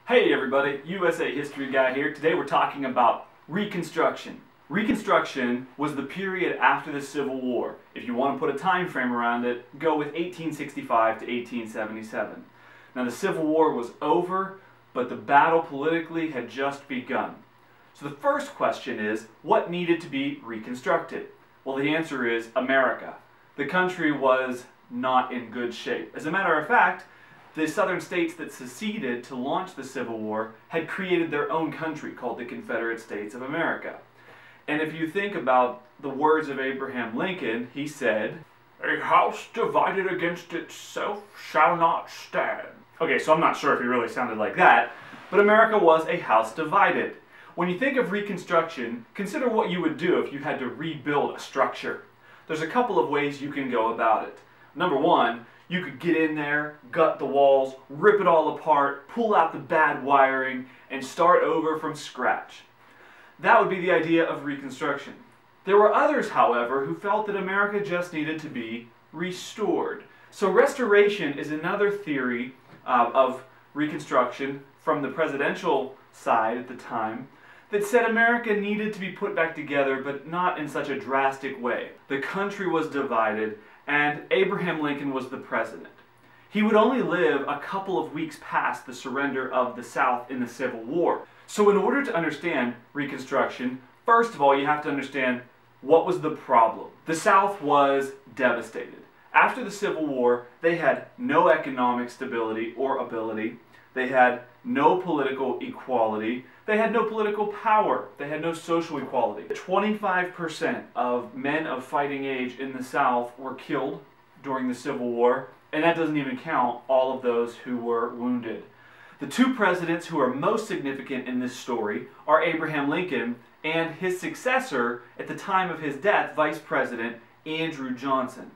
Hey everybody, USA History Guy here. Today we're talking about Reconstruction. Reconstruction was the period after the Civil War. If you want to put a time frame around it, go with 1865 to 1877. Now the Civil War was over, but the battle politically had just begun. So the first question is, what needed to be reconstructed? Well, the answer is America. The country was not in good shape. As a matter of fact, the southern states that seceded to launch the Civil War had created their own country called the Confederate States of America. And if you think about the words of Abraham Lincoln, he said, "A house divided against itself shall not stand." Okay, so I'm not sure if he really sounded like that, but America was a house divided. When you think of Reconstruction, consider what you would do if you had to rebuild a structure. There's a couple of ways you can go about it. Number one, you could get in there, gut the walls, rip it all apart, pull out the bad wiring, and start over from scratch. That would be the idea of Reconstruction. There were others, however, who felt that America just needed to be restored. So restoration is another theory of Reconstruction from the presidential side at the time that said America needed to be put back together, but not in such a drastic way. The country was divided, and Abraham Lincoln was the president. He would only live a couple of weeks past the surrender of the South in the Civil War. So in order to understand Reconstruction, first of all, you have to understand what was the problem. The South was devastated. After the Civil War, they had no economic stability or ability. They had no political equality. They had no political power. They had no social equality. 25% of men of fighting age in the South were killed during the Civil War, and that doesn't even count all of those who were wounded. The two presidents who are most significant in this story are Abraham Lincoln and his successor at the time of his death, Vice President Andrew Johnson.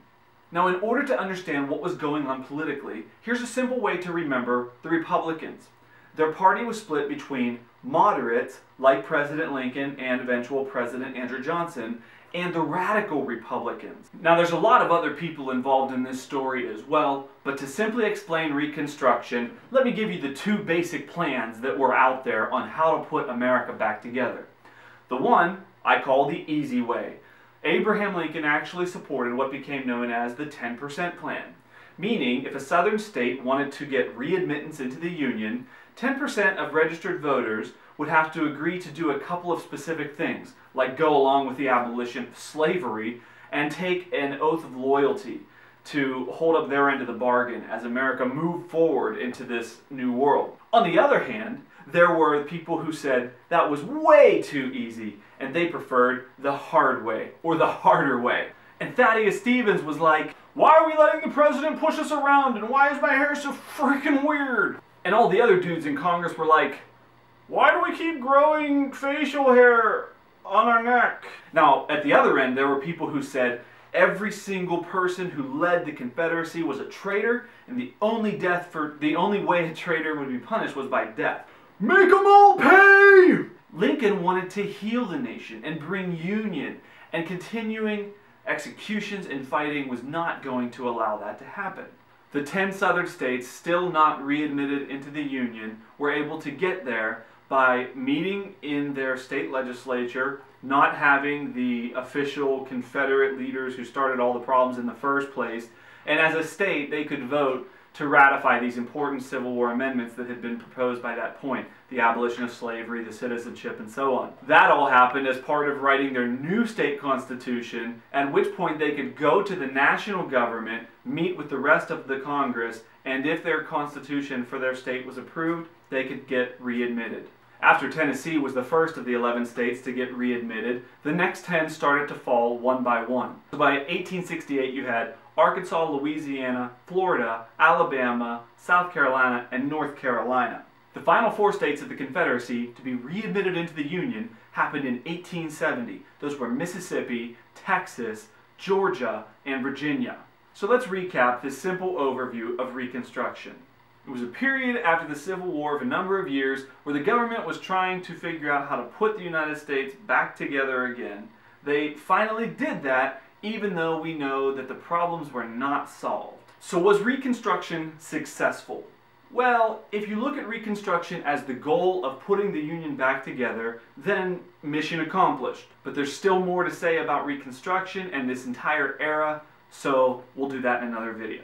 Now, in order to understand what was going on politically, here's a simple way to remember the Republicans. Their party was split between moderates, like President Lincoln and eventual President Andrew Johnson, and the radical Republicans. Now, there's a lot of other people involved in this story as well, but to simply explain Reconstruction, let me give you the two basic plans that were out there on how to put America back together. The one I call the easy way. Abraham Lincoln actually supported what became known as the 10% plan, meaning if a southern state wanted to get readmittance into the Union, 10% of registered voters would have to agree to do a couple of specific things, like go along with the abolition of slavery and take an oath of loyalty to hold up their end of the bargain as America moved forward into this new world. On the other hand, there were people who said that was way too easy and they preferred the hard way, or the harder way. And Thaddeus Stevens was like, "Why are we letting the president push us around, and why is my hair so freaking weird?" And all the other dudes in Congress were like, "Why do we keep growing facial hair on our neck?" Now, at the other end, there were people who said every single person who led the Confederacy was a traitor, and the only way a traitor would be punished was by death. Make them all pay! Lincoln wanted to heal the nation and bring union, and continuing executions and fighting was not going to allow that to happen. The 10 southern states, still not readmitted into the Union, were able to get there by meeting in their state legislature, not having the official Confederate leaders who started all the problems in the first place, and as a state they could vote to ratify these important Civil War amendments that had been proposed by that point, the abolition of slavery, the citizenship, and so on. That all happened as part of writing their new state constitution, at which point they could go to the national government, meet with the rest of the Congress, and if their constitution for their state was approved, they could get readmitted. After Tennessee was the first of the 11 states to get readmitted, the next 10 started to fall one by one. So by 1868 you had Arkansas, Louisiana, Florida, Alabama, South Carolina, and North Carolina. The final 4 states of the Confederacy to be readmitted into the Union happened in 1870. Those were Mississippi, Texas, Georgia, and Virginia. So let's recap this simple overview of Reconstruction. It was a period after the Civil War of a number of years where the government was trying to figure out how to put the United States back together again. They finally did that, even though we know that the problems were not solved. So was Reconstruction successful? Well, if you look at Reconstruction as the goal of putting the Union back together, then mission accomplished. But there's still more to say about Reconstruction and this entire era, so we'll do that in another video.